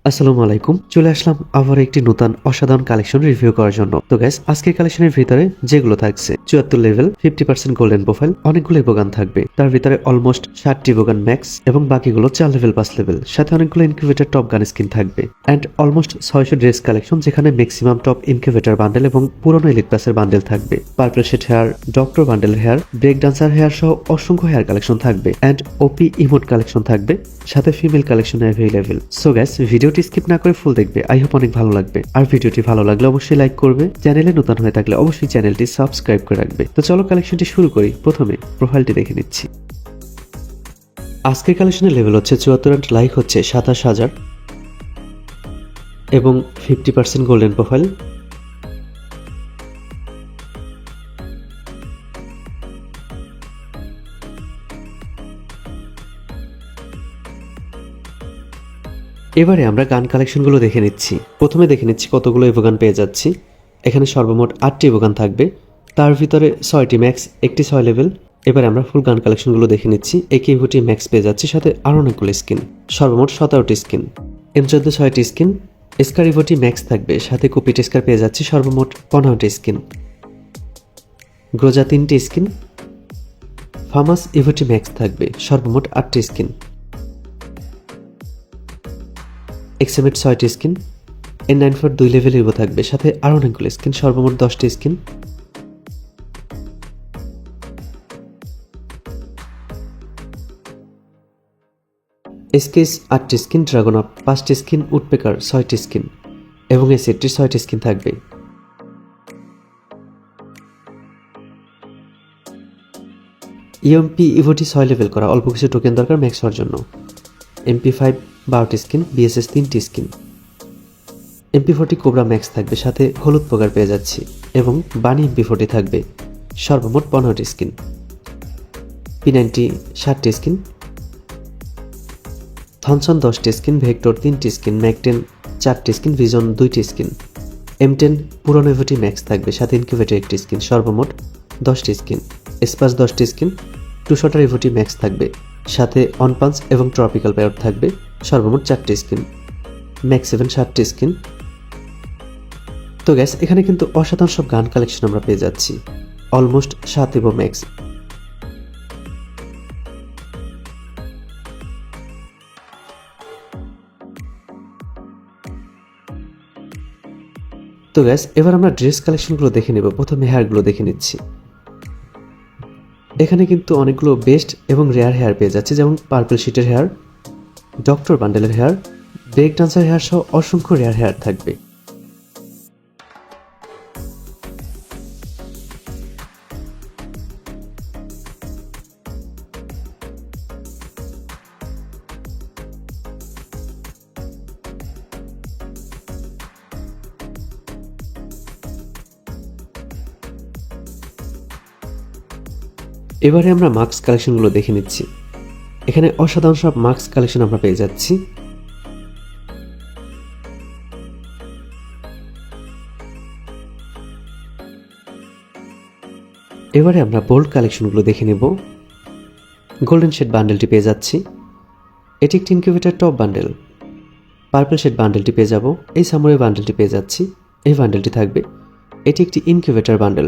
আসসালামু আলাইকুম, চলে আসলাম আবার একটি নতুন অসাধারণ কালেকশন রিভিউ করার জন্য। তো গাইস, আজকের কালেকশনের ভিতরে যেগুলো থাকছে 74 লেভেল 50% গোল্ডেন প্রোফাইল, অনেকগুলো ইভোগান থাকবে। তার ভিতরে অলমোস্ট 60টি ইভোগান ম্যাক্স এবং বাকিগুলো 4 লেভেল 5 লেভেল, সাথে অনেকগুলো ইনকিউবেটর টপ গান স্কিন থাকবে এন্ড অলমোস্ট 600 ড্রেস কালেকশন, যেখানে ম্যাক্সিমাম টপ ইনকিউবেটর বান্ডেল এবং পুরনো এলিট প্লাসের বান্ডেল থাকবে। পার্পল শেড হেয়ার, ডক্টর বান্ডেলের হেয়ার, ব্রেক ডান্সার হেয়ার সহ অসংখ্য হেয়ার কালেকশন থাকবে এন্ড ওপি ইমোট কালেকশন থাকবে, সাথে female collection available. So guys, ভিডিওটি স্কিপ না করে ফুল দেখবে, আই হোপ অনেক ভালো লাগবে। আর ভিডিওটি ভালো লাগলে অবশ্যই লাইক করবে, চ্যানেলে নতুন হয়ে থাকলে অবশ্যই চ্যানেলটি সাবস্ক্রাইব করে রাখবে। তো চলো কালেকশনটি শুরু করি। প্রথমে প্রোফাইলটি দেখে নিচ্ছি। আজকের কালেকশনের লেভেল হচ্ছে 74 এন্ড লাইক হচ্ছে 27,000 এবং 50% গোল্ডেন প্রোফাইল। এবারে আমরা গান কালেকশনগুলো দেখে নিচ্ছি। প্রথমে দেখে নিচ্ছি কতগুলো ইভোগান পেয়ে যাচ্ছি। এখানে সর্বমোট 8টি ইভোগান থাকবে, তার ভিতরে 6টি ম্যাক্স, একটি 6 লেভেল। এবারে আমরা ফুল গান কালেকশনগুলো দেখে নিচ্ছি। একে ইভোটি ম্যাক্স পেয়ে যাচ্ছি, সাথে আরও অনেকগুলো স্কিন, সর্বমোট 17টি স্কিন। M14 6টি স্কিন, স্কার ইভোটি ম্যাক্স থাকবে, সাথে কুপিট স্কার পেয়ে যাচ্ছি, সর্বমোট 15টি স্কিন। গ্রোজা 3টি স্কিন, ফামাস ইভোটি ম্যাক্স থাকবে, সর্বমোট 8টি স্কিন। এক্সএমএট 6টি স্কিন, N94 2 লেভেল ইভো থাকবে, সাথে আরও অনেকগুলো স্কিন, সর্বমোট 10টি স্কিন। এসকেস 8টি স্কিন, ড্রাগন আপ 5টি স্কিন, উডপেকার 6টি স্কিন এবং এসএটির 6টি স্কিন থাকবে। ইএমপি ইভোটি 6 লেভেল করা, অল্প কিছু টোকেন দরকার ম্যাক্স হওয়ার জন্য। MP5 12টি স্কিন, BSS 3টি স্কিন। MP40 কোবরা ম্যাক্স থাকবে, সাথে হলুদ পোকার পেয়ে যাচ্ছি এবং বানি MP40 থাকবে, সর্বমোট 15টি স্কিন। P90 7টি স্কিন, থনসন 10টি স্কিন, ভেক্টর 3টি স্কিন, ম্যাক10 4টি স্কিন, ভিজন 2টি স্কিন। M10 পুরনো ইভোটি ম্যাক্স থাকবে, সাথে ইনকিউবেটর 1টি স্কিন, সর্বমোট 10টি স্কিন। স্পাস 10টি স্কিন, টু শটার ইভোটি ম্যাক্স থাকবে, সাথে অন পাঞ্চ এবং ট্রপিক্যাল প্যারট থাকবে, সর্বমোট 4টি স্কিন। ম্যাক্স 7 7টি স্কিন। তো গ্যাস, এখানে কিন্তু অসাধারণ সব গান কালেকশন আমরা পেয়ে যাচ্ছি, অলমোস্ট 7 ইভো ম্যাক্স। তো গ্যাস, এবার আমরা ড্রেস কালেকশনগুলো দেখে নেব। প্রথমে হেয়ারগুলো দেখে নিচ্ছি। এখানে কিন্তু অনেকগুলো বেস্ট এবং রেয়ার হেয়ার পেয়ে যাচ্ছে, যেমন পার্পল শিটের হেয়ার, ডক্টর বান্ডেলের হেয়ার, ব্রেক ডান্সার হেয়ার সহ অসংখ্য রেয়ার হেয়ার থাকবে। এবারে আমরা মাস্ক কালেকশনগুলো দেখে নিচ্ছি। এখানে অসাধারণ সব মাস্ক কালেকশন আমরা পেয়ে যাচ্ছি। এবারে আমরা বোল্ড কালেকশনগুলো দেখে নেব। গোল্ডেন শেড বান্ডেলটি পেয়ে যাচ্ছি, এটি একটি incubator top bundle. Purple shade বান্ডেলটি পেয়ে যাব, এই সামুরাই বান্ডেলটি পেয়ে যাচ্ছি, এই বান্ডেলটি থাকবে, এটি একটি ইনকিউবেটর বান্ডেল।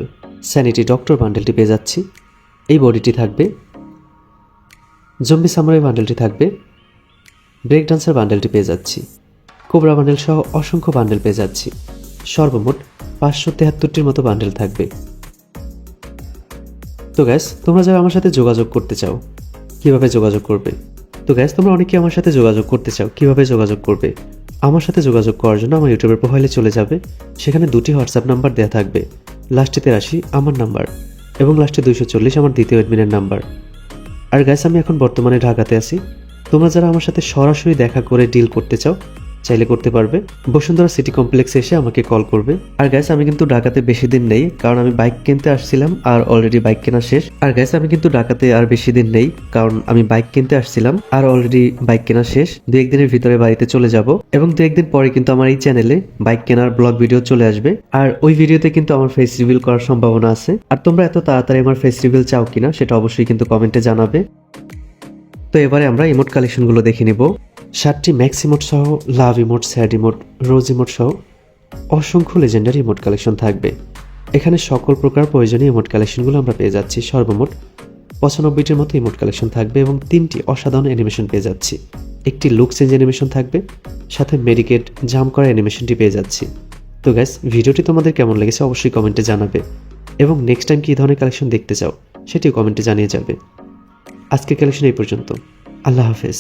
স্যানিটি ডক্টর বান্ডেলটি পেয়ে যাচ্ছি, এই বডিটি থাকবে। জম্বি সামুরাই বান্ডেলটি থাকবে, ব্রেক ডান্সার বান্ডেলটি পেয়ে যাচ্ছি, কোবরা বান্ডেল সহ অসংখ্য বান্ডেল পেয়ে যাচ্ছি, সর্বমোট 573টির মতো বান্ডেল থাকবে। তো গ্যাস, তোমরা যারা আমার সাথে যোগাযোগ করতে চাও, কিভাবে যোগাযোগ করবে? তো গ্যাস, তোমরা অনেকে আমার সাথে যোগাযোগ করতে চাও, কিভাবে যোগাযোগ করবে? আমার সাথে যোগাযোগ করার জন্য আমার ইউটিউবের প্রোফাইলে চলে যাবে, সেখানে 2টি হোয়াটসঅ্যাপ নাম্বার দেওয়া থাকবে। লাস্টে 83 আমার নাম্বার এবং লাস্টে 240 আমার দ্বিতীয় অ্যাডমিনের নাম্বার। আর গাইস, আমি এখন বর্তমানে ঢাকাতে আছি। তোমরা যারা আমার সাথে সরাসরি দেখা করে ডিল করতে চাও, চাইলে করতে পারবে। বসুন্ধরা সিটি কমপ্লেক্সে এসে আমাকে কল করবে। আর গাইস, আমি কিন্তু ঢাকাতে বেশি দিন নেই, কারণ আমি বাইক কিনতে আসছিলাম আর অলরেডি বাইক কেনা শেষ। আর গাইস, আমি কিন্তু ঢাকাতে আর বেশি দিন নেই, কারণ আমি বাইক কিনতে আসছিলাম আর অলরেডি বাইক কেনা শেষ। 2-1 দিনের ভিতরে বাড়িতে চলে যাব এবং 2-1 দিন পরে কিন্তু আমার এই চ্যানেলে বাইক কেনার ব্লগ ভিডিও চলে আসবে। আর ওই ভিডিওতে কিন্তু আমার ফেস রিভিল করার সম্ভাবনা আছে। আর তোমরা এত তাড়াতাড়ি আমার ফেস রিভিল চাও কিনা সেটা অবশ্যই কিন্তু কমেন্টে জানাবে। তো এবারে আমরা ইমোট কালেকশনগুলো দেখে নিব। 7টি ম্যাক্স ইমোট সহ লাভ ইমোট, স্যাড ইমোট, রোজ ইমোট সহ অসংখ্য লেজেন্ডারি ইমোট কালেকশন থাকবে। এখানে সকল প্রকার প্রয়োজনীয় ইমোট কালেকশনগুলো আমরা পেয়ে যাচ্ছি। সর্বমোট 95টির মতো ইমোট কালেকশন থাকবে এবং 3টি অসাধারণ অ্যানিমেশন পেয়ে যাচ্ছি। একটি লুক চেঞ্জ অ্যানিমেশন থাকবে, সাথে মেডিকেট জাম্প করা অ্যানিমেশনটি পেয়ে যাচ্ছি। তো গাইস, ভিডিওটি তোমাদের কেমন লেগেছে অবশ্যই কমেন্টে জানাবে এবং নেক্সট টাইম কী ধরনের কালেকশন দেখতে চাও সেটিও কমেন্টে জানিয়ে যাবে। আজকের কালেকশন এই পর্যন্ত। আল্লাহ হাফেজ।